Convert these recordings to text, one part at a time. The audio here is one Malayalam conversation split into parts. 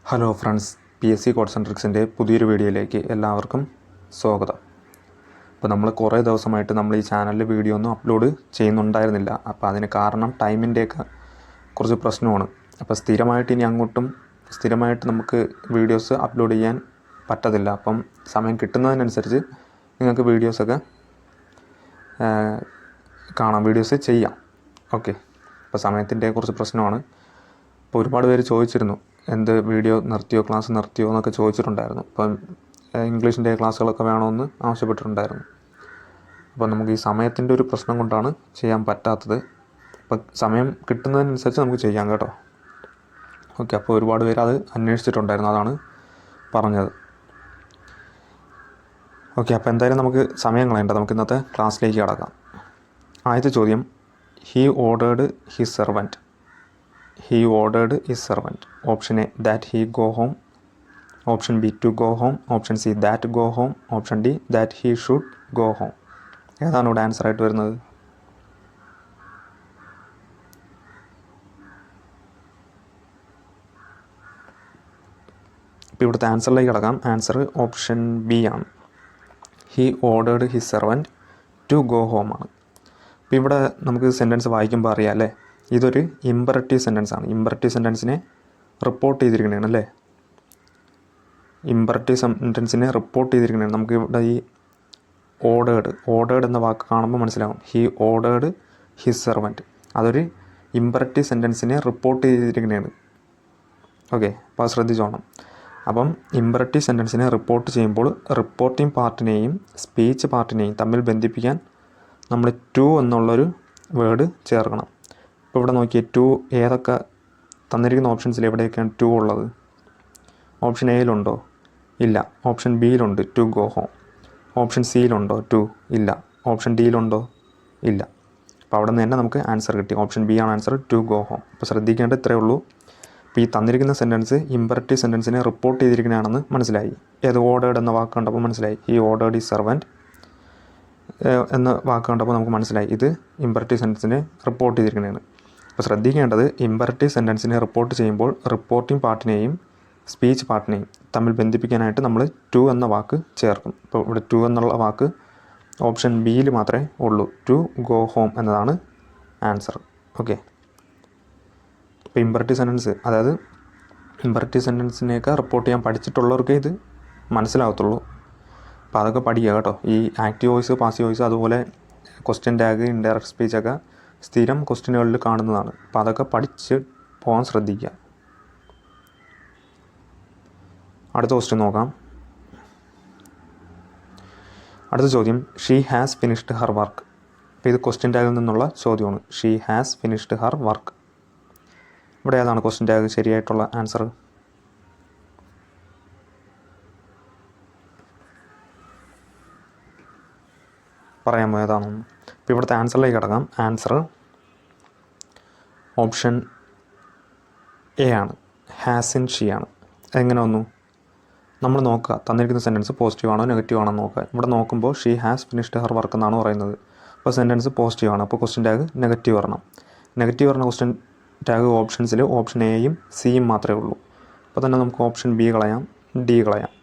Hello friends, PSC codes and ട്രിക്സിൻ്റെ പുതിയൊരു വീഡിയോയിലേക്ക് എല്ലാവർക്കും സ്വാഗതം. അപ്പോൾ നമ്മൾ കുറേ ദിവസമായിട്ട് നമ്മൾ ഈ ചാനലിൽ വീഡിയോ ഒന്നും അപ്ലോഡ് ചെയ്യുന്നുണ്ടായിരുന്നില്ല. അപ്പോൾ അതിന് കാരണം ടൈമിൻ്റെയൊക്കെ കുറച്ച് പ്രശ്നമാണ്. അപ്പോൾ സ്ഥിരമായിട്ട് ഇനി അങ്ങോട്ടും നമുക്ക് വീഡിയോസ് അപ്ലോഡ് ചെയ്യാൻ പറ്റത്തില്ല. അപ്പം സമയം കിട്ടുന്നതിനനുസരിച്ച് നിങ്ങൾക്ക് വീഡിയോസൊക്കെ കാണാം, വീഡിയോസ് ചെയ്യാം. ഓക്കെ, അപ്പോൾ സമയത്തിൻ്റെ കുറച്ച് പ്രശ്നമാണ്. അപ്പോൾ ഒരുപാട് പേര് ചോദിച്ചിരുന്നു, എന്ത് വീഡിയോ നിർത്തിയോ, ക്ലാസ് നിർത്തിയോ എന്നൊക്കെ ചോദിച്ചിട്ടുണ്ടായിരുന്നു. അപ്പം ഇംഗ്ലീഷിൻ്റെ ക്ലാസ്സുകളൊക്കെ വേണമെന്ന് ആവശ്യപ്പെട്ടിട്ടുണ്ടായിരുന്നു. അപ്പോൾ നമുക്ക് ഈ സമയത്തിൻ്റെ ഒരു പ്രശ്നം കൊണ്ടാണ് ചെയ്യാൻ പറ്റാത്തത്. അപ്പം സമയം കിട്ടുന്നതിനനുസരിച്ച് നമുക്ക് ചെയ്യാം കേട്ടോ. ഓക്കെ, അപ്പോൾ ഒരുപാട് പേര് അത് അന്വേഷിച്ചിട്ടുണ്ടായിരുന്നു, അതാണ് പറഞ്ഞത്. ഓക്കെ, അപ്പോൾ എന്തായാലും നമുക്ക് സമയം കളയണ്ട, നമുക്ക് ഇന്നത്തെ ക്ലാസ്സിലേക്ക് കടക്കാം. ആദ്യത്തെ ചോദ്യം, he ordered his servant. He ordered his servant. Option A, that he go home. Option B, to go home. Option C, that go home. Option D, that he should go home. ഏതാണ് ഇവിടെ ആൻസർ ആയിട്ട് വരുന്നത്? ഇപ്പോൾ ഇവിടുത്തെ ആൻസറിലേക്ക് കിടക്കാം. ആൻസർ ഓപ്ഷൻ ബി ആണ്. He ordered his servant to go home ആണ്. ഇപ്പോൾ ഇവിടെ നമുക്ക് സെൻറ്റൻസ് വായിക്കുമ്പോൾ അറിയാം അല്ലേ, ഇതൊരു ഇമ്പറേറ്റീവ് സെൻറ്റൻസ് ആണ്. ഇമ്പറേറ്റീവ് സെൻറ്റൻസിനെ റിപ്പോർട്ട് ചെയ്തിരിക്കുന്നതാണ് അല്ലേ, ഇമ്പറേറ്റീവ് സെൻറ്റൻസിനെ റിപ്പോർട്ട് ചെയ്തിരിക്കുന്നതാണ്. നമുക്ക് ഇവിടെ ഈ ഓർഡേർഡ് എന്ന വാക്ക് കാണുമ്പോൾ മനസ്സിലാവും. ഹി ഓർഡേർഡ് ഹിസ് സെർവൻറ്റ്, അതൊരു ഇമ്പറേറ്റീവ് സെൻറ്റൻസിനെ റിപ്പോർട്ട് ചെയ്തിരിക്കുന്നതാണ്. ഓക്കെ, അപ്പോൾ ശ്രദ്ധിച്ചോണം. അപ്പം ഇമ്പറേറ്റീവ് സെൻറ്റൻസിനെ റിപ്പോർട്ട് ചെയ്യുമ്പോൾ റിപ്പോർട്ടിംഗ് പാർട്ടിനെയും സ്പീച്ച് പാർട്ടിനെയും തമ്മിൽ ബന്ധിപ്പിക്കാൻ നമ്മൾ ടു എന്നുള്ളൊരു വേർഡ് ചേർക്കണം. ഇപ്പോൾ ഇവിടെ നോക്കിയേ, ടു ഏതൊക്കെ തന്നിരിക്കുന്ന ഓപ്ഷൻസിൽ എവിടെയൊക്കെയാണ് ടു ഉള്ളത്? ഓപ്ഷൻ എയിലുണ്ടോ? ഇല്ല. ഓപ്ഷൻ ബിയിലുണ്ട്, ടു ഗോ ഹോം. ഓപ്ഷൻ സിയിലുണ്ടോ ടു? ഇല്ല. ഓപ്ഷൻ ഡിയിലുണ്ടോ? ഇല്ല. അപ്പോൾ അവിടെ നിന്ന് തന്നെ നമുക്ക് ആൻസർ കിട്ടി. ഓപ്ഷൻ ബി ആണ് ആൻസർ, ടു ഗോ ഹോം. അപ്പോൾ ശ്രദ്ധിക്കേണ്ടത് ഇത്രയേ ഉള്ളൂ. അപ്പോൾ ഈ തന്നിരിക്കുന്ന സെൻറ്റൻസ് ഇമ്പറേറ്റീവ് സെൻറ്റൻസിനെ റിപ്പോർട്ട് ചെയ്തിരിക്കുന്നതാണെന്ന് മനസ്സിലായി. ഏത് ഓർഡേർഡ് എന്ന വാക്ക് കണ്ടപ്പോൾ മനസ്സിലായി. ഹി ഓർഡേർഡ് ഹിസ് സെർവൻറ്റ് എന്ന വാക്ക് കണ്ടപ്പോൾ നമുക്ക് മനസ്സിലായി ഇത് ഇമ്പറേറ്റീവ് സെൻറ്റൻസിനെ റിപ്പോർട്ട് ചെയ്തിരിക്കുന്നതാണ്. അപ്പോൾ ശ്രദ്ധിക്കേണ്ടത്, ഇമ്പറേറ്റീവ് സെൻറ്റൻസിനെ റിപ്പോർട്ട് ചെയ്യുമ്പോൾ റിപ്പോർട്ടിംഗ് പാർട്ടിനെയും സ്പീച്ച് പാർട്ടിനെയും തമ്മിൽ ബന്ധിപ്പിക്കാനായിട്ട് നമ്മൾ ടു എന്ന വാക്ക് ചേർക്കും. ഇപ്പോൾ ഇവിടെ ടു എന്നുള്ള വാക്ക് ഓപ്ഷൻ ബിയിൽ മാത്രമേ ഉള്ളൂ. ടു ഗോ ഹോം എന്നതാണ് ആൻസർ. ഓക്കെ, ഇപ്പോൾ ഇമ്പറേറ്റീവ് സെൻറ്റൻസ്, അതായത് ഇമ്പറേറ്റീവ് സെൻറ്റൻസിനെയൊക്കെ റിപ്പോർട്ട് ചെയ്യാൻ പഠിച്ചിട്ടുള്ളവർക്ക് ഇത് മനസ്സിലാകത്തുള്ളൂ. അപ്പോൾ അതൊക്കെ പഠിക്കുക കേട്ടോ. ഈ ആക്റ്റീവ് വോയിസ്, പാസീവ് വോയിസ്, അതുപോലെ ക്വസ്റ്റ്യൻ ടാഗ്, ഇൻഡയറക്റ്റ് സ്പീച്ചൊക്കെ സ്ഥിരം ക്വസ്റ്റ്യനുകളിൽ കാണുന്നതാണ്. അപ്പോൾ അതൊക്കെ പഠിച്ച് പോകാൻ ശ്രദ്ധിക്കുക. അടുത്ത ക്വസ്റ്റ്യൻ നോക്കാം. അടുത്ത ചോദ്യം, she has finished her work. അപ്പോൾ ഇത് ക്വസ്റ്റ്യൻ ടാഗിൽ നിന്നുള്ള ചോദ്യമാണ്. She has finished her work. ഇവിടെ ഏതാണ് ക്വസ്റ്റ്യൻ ടാഗ് ശരിയായിട്ടുള്ള ആൻസർ? പറയാമോ ഏതാണെന്ന്? ഇപ്പോൾ ഇവിടുത്തെ ആൻസറിലേക്ക് കിടക്കാം. ആൻസർ ഓപ്ഷൻ എ ആണ്, ഹാസ് ഇൻ ഷീ ആണ്. എങ്ങനെ വന്നു? നമ്മൾ നോക്കുക, തന്നിരിക്കുന്ന സെൻറ്റൻസ് പോസിറ്റീവ് ആണോ നെഗറ്റീവ് ആണോ നോക്കുക. ഇവിടെ നോക്കുമ്പോൾ she has finished her work എന്നാണ് പറയുന്നത്. അപ്പോൾ സെൻറ്റൻസ് പോസിറ്റീവ് ആണ്, അപ്പോൾ ക്വസ്റ്റ്യൻ ടാഗ് നെഗറ്റീവ് വരണം. നെഗറ്റീവ് പറഞ്ഞ ക്വസ്റ്റ്യൻ ടാഗ് ഓപ്ഷൻസിൽ ഓപ്ഷൻ എയും സിയും മാത്രമേ ഉള്ളൂ. അപ്പോൾ തന്നെ നമുക്ക് ഓപ്ഷൻ ബി കളയാം, ഡി കളയാം.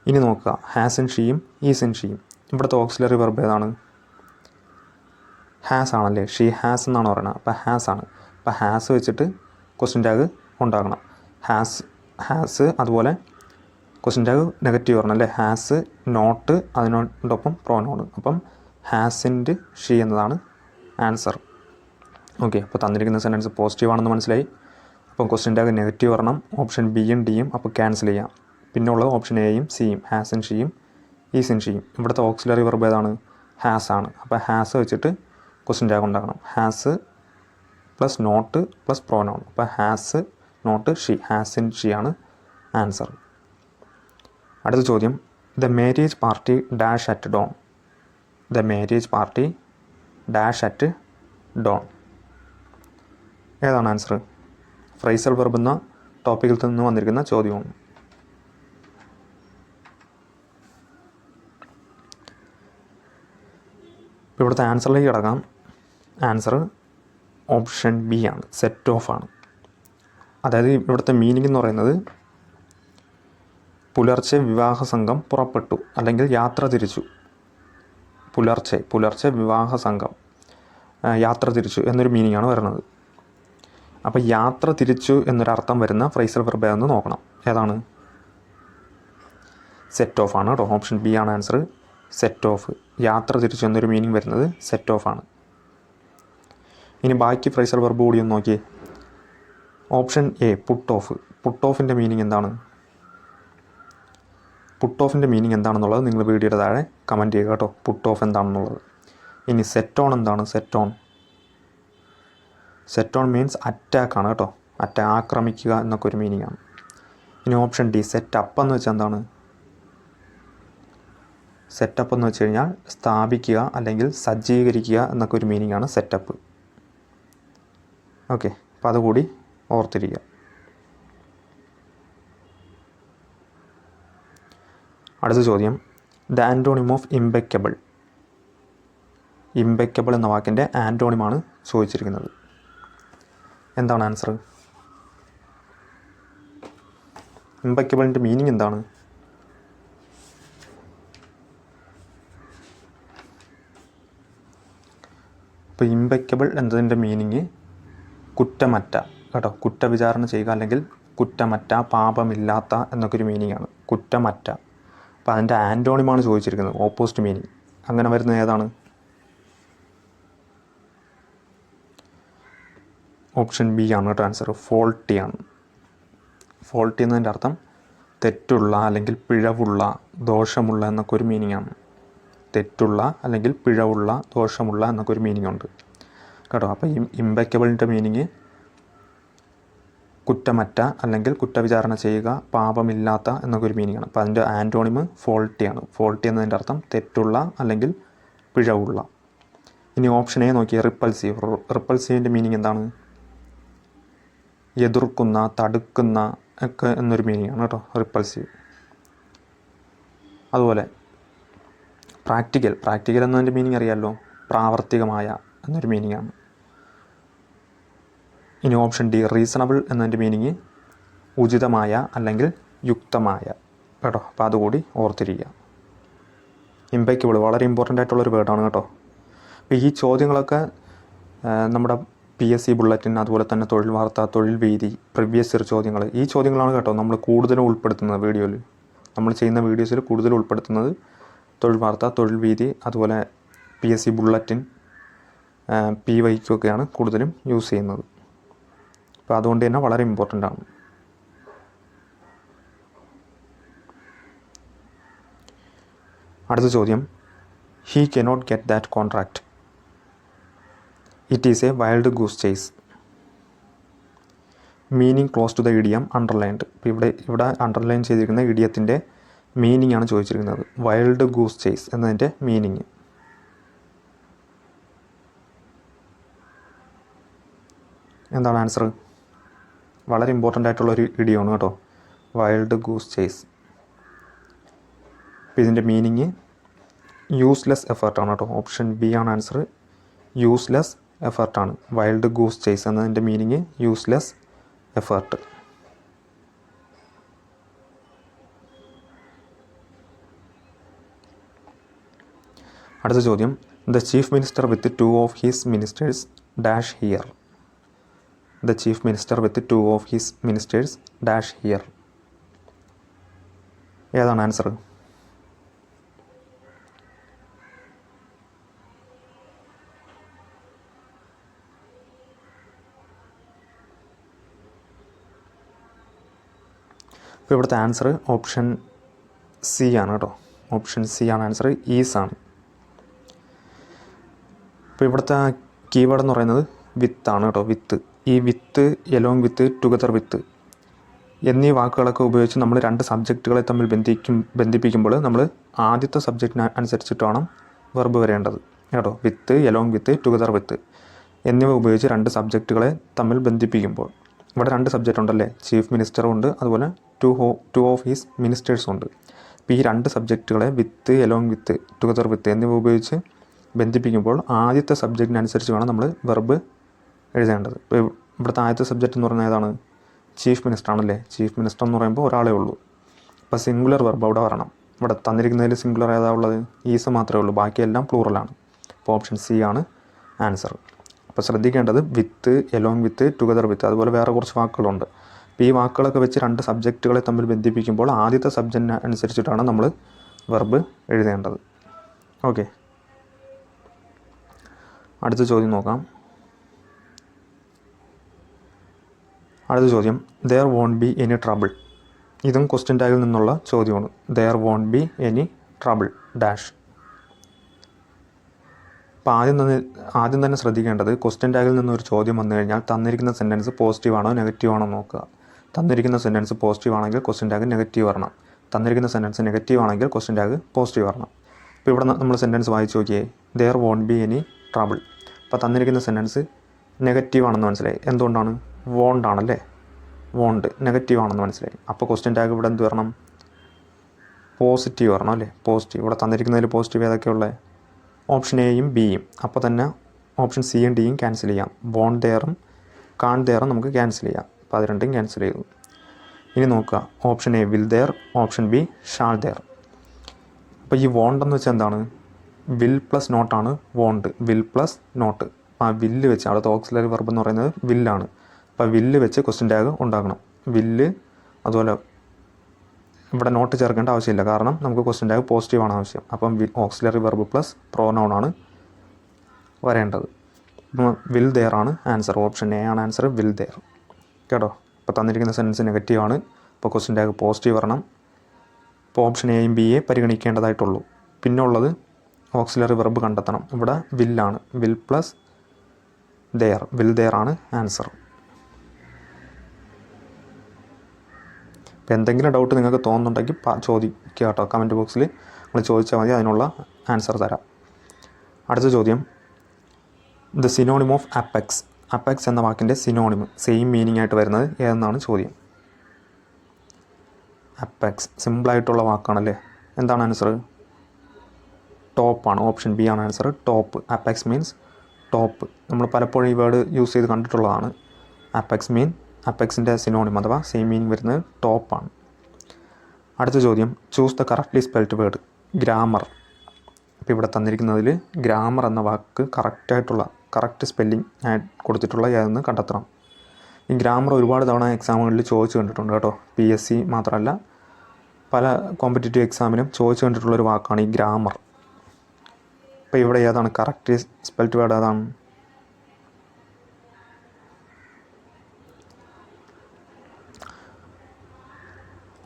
ഇനി നോക്കുക, ഹാസ് ഇൻ ഷീയും ഈസ് ഇൻ ഷീയും. ഇവിടുത്തെ ഓക്സിലറി വെർബ് ഏതാണ്? ഹാസ് ആണല്ലേ, ഷീ ഹാസ് എന്നാണ് പറയുന്നത്. അപ്പോൾ ഹാസ് ആണ്. അപ്പോൾ ഹാസ് വെച്ചിട്ട് ക്വസ്റ്റ്യൻ ടാഗ് ഉണ്ടാകണം. ഹാസ് അതുപോലെ ക്വസ്റ്റ്യൻ ടാഗ് നെഗറ്റീവ് വരണം അല്ലേ. ഹാസ് നോട്ട്, അതിനോടൊപ്പം പ്രോനൗൺ. അപ്പം ഹാസ് ഇൻഡ് ഷീ എന്നതാണ് ആൻസർ. ഓക്കെ, അപ്പോൾ തന്നിരിക്കുന്ന സെൻറ്റൻസ് പോസിറ്റീവ് ആണെന്ന് മനസ്സിലായി. അപ്പം ക്വസ്റ്റ്യൻ ടാഗ് നെഗറ്റീവ് വരണം. ഓപ്ഷൻ ബിയും ഡിയും അപ്പോൾ ക്യാൻസൽ ചെയ്യാം. പിന്നെ ഉള്ളത് ഓപ്ഷൻ എയും സിയും, ഹാസ് ഇൻ ഷീയും ഈസ് ഇൻ ഷീയും. ഇവിടുത്തെ ഓക്സിലറി വെർബ് ഏതാണ്? ഹാസ് ആണ്. അപ്പോൾ ഹാസ് വെച്ചിട്ട് ക്വസ്റ്റ്യൻ ടാഗ് ഉണ്ടാക്കണം. Has plus not plus pronoun. അപ്പോൾ has not she, hasn't she ആണ് ആൻസർ. അടുത്ത ചോദ്യം, the marriage party dash at dawn. The marriage party dash at dawn. ഏതാണ് ആൻസർ? ഫ്രൈസൽ വെർബ് എന്ന ടോപ്പിക്കിൽ നിന്ന് വന്നിരിക്കുന്ന ചോദ്യമാണ്. ഇപ്പോൾ ഇവിടുത്തെ ആൻസറിലേക്ക് കിടക്കാം. ആൻസർ ഓപ്ഷൻ ബി ആണ്, സെറ്റ് ഓഫ് ആണ്. അതായത് ഇവിടുത്തെ മീനിങ് എന്ന് പറയുന്നത് പുലർച്ചെ വിവാഹ സംഘം പുറപ്പെട്ടു അല്ലെങ്കിൽ യാത്ര തിരിച്ചു. പുലർച്ചെ വിവാഹ സംഘം യാത്ര തിരിച്ചു എന്നൊരു മീനിങ്ങാണ് വരുന്നത്. അപ്പോൾ യാത്ര തിരിച്ചു എന്നൊരർത്ഥം വരുന്ന ഫ്രേസൽ വെർബ് എന്ന് നോക്കണം. ഏതാണ്? സെറ്റ് ഓഫ് ആണ് കേട്ടോ. ഓപ്ഷൻ ബി ആണ് ആൻസർ. Set of. യാത്ര തിരിച്ചു എന്നൊരു മീനിങ് വരുന്നത് സെറ്റ് ഓഫ് ആണ്. ഇനി ബാക്കി ഫ്രേസൽ വെർബ് കൂടി ഒന്ന് നോക്കിയേ. Option A put off. Put ഓഫിൻ്റെ മീനിങ് എന്താണ്? പുട്ട് ഓഫിൻ്റെ മീനിങ് എന്താണെന്നുള്ളത് നിങ്ങൾ വീഡിയോയുടെ താഴെ കമൻറ്റ് ചെയ്യുക കേട്ടോ, പുട്ട് ഓഫ് എന്താണെന്നുള്ളത്. ഇനി സെറ്റ് ഓൺ എന്താണ്? സെറ്റ് ഓൺ മീൻസ് അറ്റാക്കാണ് കേട്ടോ. ആക്രമിക്കുക എന്നൊക്കെ ഒരു മീനിങ് ആണ്. ഇനി ഓപ്ഷൻ ഡി സെറ്റ് അപ്പ് എന്ന് വെച്ചാൽ എന്താണ്? സെറ്റപ്പ് എന്ന് വെച്ച് കഴിഞ്ഞാൽ സ്ഥാപിക്കുക അല്ലെങ്കിൽ സജ്ജീകരിക്കുക എന്നൊക്കെ ഒരു മീനിങ് ആണ് സെറ്റപ്പ്. ഓക്കെ, അപ്പോൾ അതുകൂടി ഓർത്തിരിക്കുക. അടുത്ത ചോദ്യം, the antonym of impeccable. Impeccable എന്ന വാക്കിൻ്റെ ആൻറ്റോണിമാണ് ചോദിച്ചിരിക്കുന്നത്. എന്താണ് ആൻസർ? ഇംപെക്കബിളിൻ്റെ മീനിങ് എന്താണ്? ഇപ്പോൾ ഇംപെക്കബിൾ എന്നതിൻ്റെ മീനിങ് കുറ്റമറ്റ കേട്ടോ. കുറ്റവിചാരണ ചെയ്യുക അല്ലെങ്കിൽ കുറ്റമറ്റ, പാപമില്ലാത്ത എന്നൊക്കെ ഒരു മീനിങ്ങാണ് കുറ്റമറ്റ. അപ്പോൾ അതിൻ്റെ ആൻറ്റോണിമാണ് ചോദിച്ചിരിക്കുന്നത്, ഓപ്പോസിറ്റ് മീനിങ്. അങ്ങനെ വരുന്നത് ഏതാണ്? ഓപ്ഷൻ ബി ആണ് കേട്ടോ ആൻസർ. ഫോൾട്ടി ആണ്. ഫോൾട്ടി എന്നതിൻ്റെ അർത്ഥം തെറ്റുള്ള അല്ലെങ്കിൽ പിഴവുള്ള, ദോഷമുള്ള എന്നൊക്കെ ഒരു മീനിങ് ആണ്. തെറ്റുള്ള അല്ലെങ്കിൽ പിഴവുള്ള, ദോഷമുള്ള എന്നൊക്കെ ഒരു മീനിങ് ഉണ്ട് കേട്ടോ. അപ്പോൾ ഇംപെക്കബിളിൻ്റെ മീനിങ് കുറ്റമറ്റ അല്ലെങ്കിൽ കുറ്റവിചാരണ ചെയ്യുക, പാപമില്ലാത്ത എന്നൊക്കെ ഒരു മീനിങ് ആണ്. അപ്പോൾ അതിൻ്റെ ആൻറ്റോണിം ഫോൾട്ടി ആണ്. ഫോൾട്ടി എന്നതിൻ്റെ അർത്ഥം തെറ്റുള്ള അല്ലെങ്കിൽ പിഴവുള്ള. ഇനി ഓപ്ഷൻ എ നോക്കിയാൽ റിപ്പൾസീവ്. റിപ്പൾസീവിൻ്റെ മീനിങ് എന്താണ്? എതിർക്കുന്ന, തടുക്കുന്ന ഒക്കെ എന്നൊരു മീനിങ് ആണ് കേട്ടോ റിപ്പൾസീവ്. അതുപോലെ പ്രാക്ടിക്കൽ എന്നതിൻ്റെ മീനിങ് അറിയാമല്ലോ, പ്രാവർത്തികമായ എന്നൊരു മീനിങ് ആണ്. ഇനി ഓപ്ഷൻ ഡി റീസണബിൾ എന്നതിൻ്റെ മീനിങ് ഉചിതമായ അല്ലെങ്കിൽ യുക്തമായ കേട്ടോ. അപ്പോൾ അതുകൂടി ഓർത്തിരിക്കുക. ഇംപെക്കബിൾ വളരെ ഇമ്പോർട്ടൻ്റ് ആയിട്ടുള്ളൊരു വേർഡാണ് കേട്ടോ. അപ്പോൾ ഈ ചോദ്യങ്ങളൊക്കെ നമ്മുടെ PSC ബുള്ളറ്റിൻ, അതുപോലെ തന്നെ തൊഴിൽ വാർത്ത, തൊഴിൽ വീതി, പ്രീവിയസ് ഇയർ ചോദ്യങ്ങൾ, ഈ ചോദ്യങ്ങളാണ് കേട്ടോ നമ്മൾ കൂടുതലും ഉൾപ്പെടുത്തുന്നത് വീഡിയോയിൽ. നമ്മൾ ചെയ്യുന്ന വീഡിയോസിൽ കൂടുതലും ഉൾപ്പെടുത്തുന്നത് തൊഴിൽ വാർത്ത, തൊഴിൽ വീതി, അതുപോലെ PSC ബുള്ളറ്റിൻ, PYQ ഒക്കെയാണ് കൂടുതലും യൂസ് ചെയ്യുന്നത്. അപ്പോൾ അതുകൊണ്ട് തന്നെ വളരെ ഇമ്പോർട്ടൻ്റ് ആണ്. അടുത്ത ചോദ്യം, he cannot get that contract. It is a wild goose chase. Meaning close to the idiom underlined. ഇപ്പോൾ ഇവിടെ അണ്ടർലൈൻ ചെയ്തിരിക്കുന്ന ഇഡിയത്തിൻ്റെ മീനിങ് ആണ് ചോദിച്ചിരിക്കുന്നത്. വൈൽഡ് ഗൂസ് ചേസ് എന്നതിൻ്റെ മീനിങ് എന്താണ്? ആൻസർ വളരെ ഇമ്പോർട്ടൻ്റ് ആയിട്ടുള്ളൊരു ഇഡിയമാണ് കേട്ടോ, വൈൽഡ് ഗൂസ് ചേസ്. അപ്പോൾ ഇതിൻ്റെ മീനിങ് യൂസ്ലെസ് എഫേർട്ടാണ് കേട്ടോ. ഓപ്ഷൻ ബി ആണ് ആൻസർ. യൂസ്ലെസ് എഫേർട്ടാണ്. വൈൽഡ് ഗൂസ് ചേസ് എന്നതിൻ്റെ മീനിങ് യൂസ്ലെസ് എഫേർട്ട്. അടുത്ത ചോദ്യം, the chief minister with 2 of his ministers dash here. The chief minister with 2 of his ministers dash here. ഏതാണ് ആൻസർ? ഇപ്പോൾ ഇവിടുത്തെ ആൻസർ ഓപ്ഷൻ സി ആണ് കേട്ടോ. ഓപ്ഷൻ സി ആണ് ആൻസർ. ഈസ് ആണ്. ഇപ്പോൾ ഇവിടുത്തെ കീവേഡ് എന്ന് പറയുന്നത് വിത്താണ് കേട്ടോ. വിത്ത്. ഈ വിത്ത്, എലോങ് വിത്ത്, ടുഗദർ വിത്ത് എന്നീ വാക്കുകളൊക്കെ ഉപയോഗിച്ച് നമ്മൾ രണ്ട് സബ്ജക്റ്റുകളെ തമ്മിൽ ബന്ധിപ്പിക്കുമ്പോൾ നമ്മൾ ആദ്യത്തെ സബ്ജക്റ്റിന് അനുസരിച്ചിട്ട് വേണം വെർബ് വരേണ്ടത് കേട്ടോ. വിത്ത്, എലോങ് വിത്ത്, ടുഗദർ വിത്ത് എന്നിവ ഉപയോഗിച്ച് രണ്ട് സബ്ജക്റ്റുകളെ തമ്മിൽ ബന്ധിപ്പിക്കുമ്പോൾ ഇവിടെ രണ്ട് സബ്ജക്റ്റ് ഉണ്ടല്ലേ, ചീഫ് മിനിസ്റ്ററും ഉണ്ട്, അതുപോലെ ടു ഓഫ് ഹിസ് മിനിസ്റ്റേഴ്സും ഉണ്ട്. അപ്പോൾ ഈ രണ്ട് സബ്ജക്റ്റുകളെ വിത്ത്, എലോങ് വിത്ത്, ടുഗദർ വിത്ത് എന്നിവ ഉപയോഗിച്ച് ബന്ധിപ്പിക്കുമ്പോൾ ആദ്യത്തെ സബ്ജക്റ്റിനനുസരിച്ച് വേണം നമ്മൾ വെർബ് എഴുതേണ്ടത്. ഇപ്പോൾ ഇവിടുത്തെ ആദ്യത്തെ സബ്ജക്റ്റ് എന്ന് പറയുന്നത് ഏതാണ്? ചീഫ് മിനിസ്റ്റർ ആണല്ലേ. ചീഫ് മിനിസ്റ്റർ എന്ന് പറയുമ്പോൾ ഒരാളേ ഉള്ളൂ. അപ്പോൾ സിംഗുലർ വെർബ് അവിടെ വരണം. ഇവിടെ തന്നിരിക്കുന്നതിൽ സിംഗുലർ ഏതാ ഉള്ളത്? ഈസ് മാത്രമേ ഉള്ളൂ, ബാക്കിയെല്ലാം പ്ലൂറലാണ്. അപ്പോൾ ഓപ്ഷൻ സി ആണ് ആൻസർ. അപ്പോൾ ശ്രദ്ധിക്കേണ്ടത് വിത്ത്, എലോങ് വിത്ത്, ടുഗദർ വിത്ത്, അതുപോലെ വേറെ കുറച്ച് വാക്കുകളുണ്ട്. അപ്പോൾ ഈ വാക്കുകളൊക്കെ വെച്ച് രണ്ട് സബ്ജക്റ്റുകളെ തമ്മിൽ ബന്ധിപ്പിക്കുമ്പോൾ ആദ്യത്തെ സബ്ജക്റ്റിന് അനുസരിച്ചിട്ടാണ് നമ്മൾ വെർബ് എഴുതേണ്ടത്. ഓക്കെ, അടുത്ത ചോദ്യം നോക്കാം. അടുത്ത ചോദ്യം, there won't be any trouble. ഇതും ക്വസ്റ്റ്യൻ ടാഗിൽ നിന്നുള്ള ചോദ്യമാണ്. There won't be any trouble dash. അപ്പോൾ ആദ്യം തന്നെ ശ്രദ്ധിക്കേണ്ടത്, ക്വസ്റ്റ്യൻ ടാഗിൽ നിന്നൊരു ചോദ്യം വന്നു കഴിഞ്ഞാൽ തന്നിരിക്കുന്ന സെൻറ്റൻസ് പോസിറ്റീവ് ആണോ നെഗറ്റീവ് ആണോ നോക്കുക. തന്നിരിക്കുന്ന സെൻറ്റൻസ് പോസിറ്റീവ് ആണെങ്കിൽ ക്വസ്റ്റ്യൻ ടാഗ് നെഗറ്റീവ് വരണം. തന്നിരിക്കുന്ന സെൻറ്റൻസ് നെഗറ്റീവ് ആണെങ്കിൽ ക്വസ്റ്റ്യൻ ടാഗ് പോസിറ്റീവ് വരണം. ഇപ്പോൾ ഇവിടെ നമ്മൾ സെൻറ്റൻസ് വായിച്ച് നോക്കിയേ, there won't be any trouble. അപ്പോൾ തന്നിരിക്കുന്ന സെൻറ്റൻസ് നെഗറ്റീവ് ആണെന്ന് മനസ്സിലായി. എന്തുകൊണ്ടാണ്? വോണ്ട് ആണല്ലേ, വോണ്ട് നെഗറ്റീവ് ആണെന്ന് മനസ്സിലായി. അപ്പോൾ ക്വസ്റ്റ്യൻ ടാഗ് ഇവിടെ എന്ത് വരണം? പോസിറ്റീവ് വരണം അല്ലേ, പോസിറ്റീവ്. ഇവിടെ തന്നിരിക്കുന്നതിൽ പോസിറ്റീവ് ഏതൊക്കെയുള്ളത്? ഓപ്ഷൻ എയും ബിയും. അപ്പോൾ തന്നെ ഓപ്ഷൻ സിയും ഡിയും ക്യാൻസൽ ചെയ്യാം. വോണ്ട് ദെയറും കാൺ ദെയറും നമുക്ക് ക്യാൻസൽ ചെയ്യാം. അപ്പോൾ അത് രണ്ടും ക്യാൻസൽ ചെയ്തു. ഇനി നോക്കുക, option A will there, option B shall there. അപ്പോൾ ഈ വോണ്ട് എന്ന് വെച്ചാൽ എന്താണ്? വിൽ പ്ലസ് നോട്ടാണ് വോണ്ട്, വിൽ പ്ലസ് നോട്ട്. ആ വില്ല് വെച്ച്, അവിടുത്തെ ഓക്സിലറി വെർബ് എന്ന് പറയുന്നത് വില്ലാണ്. അപ്പോൾ വില്ല് വെച്ച് ക്വസ്റ്റ്യൻ ടാഗ് ഉണ്ടാക്കണം. വില്ല്, അതുപോലെ ഇവിടെ നോട്ട് ചേർക്കേണ്ട ആവശ്യമില്ല, കാരണം നമുക്ക് ക്വസ്റ്റ്യൻ ടാഗ് പോസിറ്റീവ് ആണ് ആവശ്യം. അപ്പം ഓക്സിലറി വെർബ് പ്ലസ് പ്രോനൗൺ ആണ് വരേണ്ടത്. വിൽ ദെയർ ആണ് ആൻസർ. ഓപ്ഷൻ എ ആണ് ആൻസർ, വിൽ ദെയർ. കേട്ടോ, ഇപ്പോൾ തന്നിരിക്കുന്ന സെൻറ്റൻസ് നെഗറ്റീവ് ആണ്, അപ്പോൾ ക്വസ്റ്റ്യൻ ടാഗ് പോസിറ്റീവ് വരണം. ഇപ്പോൾ ഓപ്ഷൻ എയും ബിയെ പരിഗണിക്കേണ്ടതായിട്ടുള്ളൂ. പിന്നെ ഉള്ളത് ഓക്സിലറി വെർബ് കണ്ടെത്തണം. ഇവിടെ വില്ലാണ്, will plus there, will there ആണ് ആൻസർ. ഇപ്പോൾ എന്തെങ്കിലും ഡൗട്ട് നിങ്ങൾക്ക് തോന്നുന്നുണ്ടെങ്കിൽ ചോദിക്കുക കേട്ടോ, കമൻറ്റ് ബോക്സിൽ നിങ്ങൾ ചോദിച്ചാൽ മതി, അതിനുള്ള ആൻസർ തരാം. അടുത്ത ചോദ്യം, the synonym of apex. Apex എന്ന വാക്കിൻ്റെ സിനോണിം, സെയിം മീനിങ് ആയിട്ട് വരുന്നത് ഏതെന്നാണ് ചോദ്യം. അപ്പെക്സ് സിമ്പിളായിട്ടുള്ള വാക്കാണല്ലേ. എന്താണ് ആൻസർ? ടോപ്പാണ്. ഓപ്ഷൻ ബി ആണ് answer, top. Apex means top. നമ്മൾ പലപ്പോഴും ഈ വേർഡ് യൂസ് ചെയ്ത് കണ്ടിട്ടുള്ളതാണ്. അപ്പെക്സിൻ്റെ സിനോണിം അഥവാ സെയിം മീനിങ് വരുന്നത് ടോപ്പാണ്. അടുത്ത ചോദ്യം, choose the correctly spelled word. Grammar. അപ്പോൾ ഇവിടെ തന്നിരിക്കുന്നതിൽ ഗ്രാമർ എന്ന വാക്ക് കറക്റ്റ് സ്പെല്ലിംഗ് കൊടുത്തിട്ടുള്ള ഏതെന്ന് കണ്ടെത്തണം. ഈ ഗ്രാമർ ഒരുപാട് തവണ എക്സാമുകളിൽ ചോദിച്ചു കണ്ടിട്ടുണ്ട് കേട്ടോ. PSC മാത്രമല്ല, പല കോമ്പറ്റേറ്റീവ് എക്സാമിനും ചോദിച്ചു കണ്ടിട്ടുള്ളൊരു വാക്കാണ് ഈ ഗ്രാമർ. അപ്പോൾ ഇവിടെ ഏതാണ് കറക്റ്റ് സ്പെൽഡ് വേർഡ്? ഏതാണ്?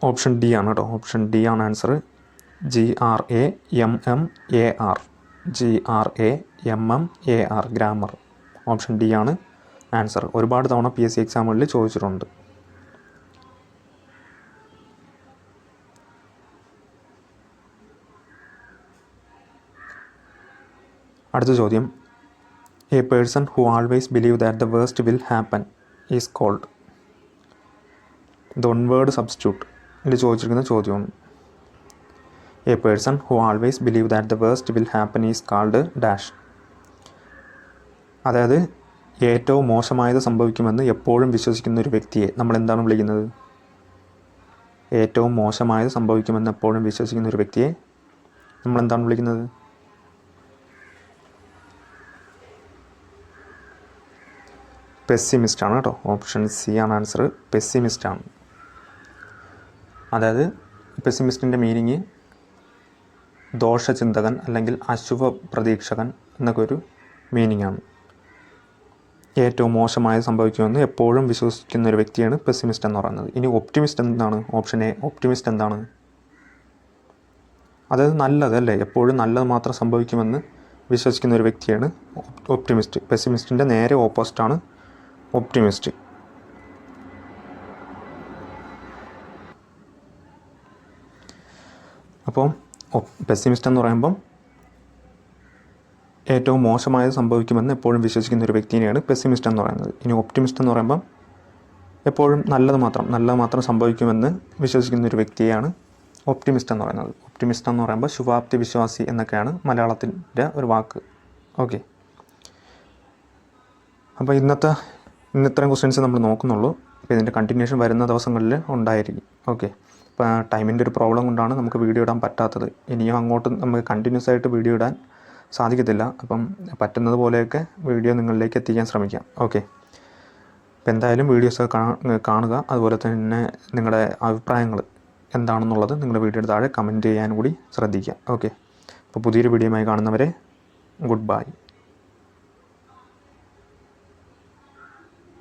ഓപ്ഷൻ ഡി ആണ് കേട്ടോ. ഓപ്ഷൻ ഡി ആണ് answer, GRAMMAR. GRAMMAR grammar. Option D ആണ് ആൻസർ. ഒരുപാട് തവണ PSC എക്സാമുകളിൽ ചോദിച്ചിട്ടുണ്ട്. അടുത്ത ചോദ്യം, a person who always believe that the worst will happen is called. The one word substitute ഇതിൽ ചോദിച്ചിരിക്കുന്ന ചോദ്യമാണ്. A person who always believe that the worst will happen is called dash. അതായത് ഏറ്റവും മോശമായത് സംഭവിക്കുമെന്ന് എപ്പോഴും വിശ്വസിക്കുന്ന ഒരു വ്യക്തിയെ നമ്മൾ എന്താണ് വിളിക്കുന്നത്? ഏറ്റവും മോശമായത് സംഭവിക്കുമെന്ന് എപ്പോഴും വിശ്വസിക്കുന്ന ഒരു വ്യക്തിയെ നമ്മൾ എന്താണ് വിളിക്കുന്നത്? പെസ്സിമിസ്റ്റ് ആണ് കേട്ടോ. ഓപ്ഷൻ സി ആണ് ആൻസർ, പെസ്സിമിസ്റ്റ് ആണ്. അതായത് പെസ്സിമിസ്റ്റിൻ്റെ മീനിങ് ദോഷചിന്തകൻ അല്ലെങ്കിൽ അശുഭ പ്രതീക്ഷകൻ എന്നൊക്കെ ഒരു മീനിങ് ആണ്. ഏറ്റവും മോശമായത് സംഭവിക്കുമെന്ന് എപ്പോഴും വിശ്വസിക്കുന്ന ഒരു വ്യക്തിയാണ് പെസ്സിമിസ്റ്റ് എന്ന് പറയുന്നത്. ഇനി ഒപ്റ്റിമിസ്റ്റ് എന്താണ്? Option A. ഒപ്റ്റിമിസ്റ്റ് എന്താണ്? അതായത് നല്ലത് അല്ലേ, എപ്പോഴും നല്ലത് മാത്രം സംഭവിക്കുമെന്ന് വിശ്വസിക്കുന്ന ഒരു വ്യക്തിയാണ് ഒപ്റ്റിമിസ്റ്റ്. പെസ്സിമിസ്റ്റിൻ്റെ നേരെ ഓപ്പോസിറ്റാണ് ഒപ്റ്റിമിസ്റ്റ്. അപ്പോൾ പെസ്സിമിസ്റ്റ് എന്ന് പറയുമ്പം ഏറ്റവും മോശമായത് സംഭവിക്കുമെന്ന് എപ്പോഴും വിശ്വസിക്കുന്ന ഒരു വ്യക്തിയെയാണ് പെസ്സിമിസ്റ്റ് എന്ന് പറയുന്നത്. ഇനി ഒപ്റ്റിമിസ്റ്റ് എന്ന് പറയുമ്പം എപ്പോഴും നല്ലത് മാത്രം സംഭവിക്കുമെന്ന് വിശ്വസിക്കുന്ന ഒരു വ്യക്തിയെയാണ് ഒപ്റ്റിമിസ്റ്റ് എന്ന് പറയുന്നത്. ഒപ്റ്റിമിസ്റ്റ് എന്ന് പറയുമ്പോൾ ശുഭാപ്തി വിശ്വാസി എന്നൊക്കെയാണ് മലയാളത്തിൻ്റെ ഒരു വാക്ക്. ഓക്കെ, അപ്പോൾ ഇന്ന് ഇത്രയും ക്വസ്റ്റ്യൻസ് നമ്മൾ നോക്കുന്നുള്ളൂ. അപ്പോൾ ഇതിൻ്റെ കണ്ടിന്യൂഷൻ വരുന്ന ദിവസങ്ങളിൽ ഉണ്ടായിരിക്കും. ഓക്കെ, ടൈമിൻ്റെ ഒരു പ്രോബ്ലം കൊണ്ടാണ് നമുക്ക് വീഡിയോ ഇടാൻ പറ്റാത്തത്. ഇനിയും അങ്ങോട്ട് നമുക്ക് കണ്ടിന്യൂസ് ആയിട്ട് വീഡിയോ ഇടാൻ സാധിക്കത്തില്ല. അപ്പം പറ്റുന്നത് പോലെയൊക്കെ വീഡിയോ നിങ്ങളിലേക്ക് എത്തിക്കാൻ ശ്രമിക്കാം. ഓക്കെ, അപ്പോൾ എന്തായാലും വീഡിയോസ് കാണുക. അതുപോലെ തന്നെ നിങ്ങളുടെ അഭിപ്രായങ്ങൾ എന്താണെന്നുള്ളത് നിങ്ങളുടെ വീഡിയോയുടെ താഴെ കമൻറ്റ് ചെയ്യാൻ കൂടി ശ്രദ്ധിക്കുക. ഓക്കെ, അപ്പോൾ പുതിയൊരു വീഡിയോയുമായി കാണുന്നവരെ ഗുഡ് ബൈ.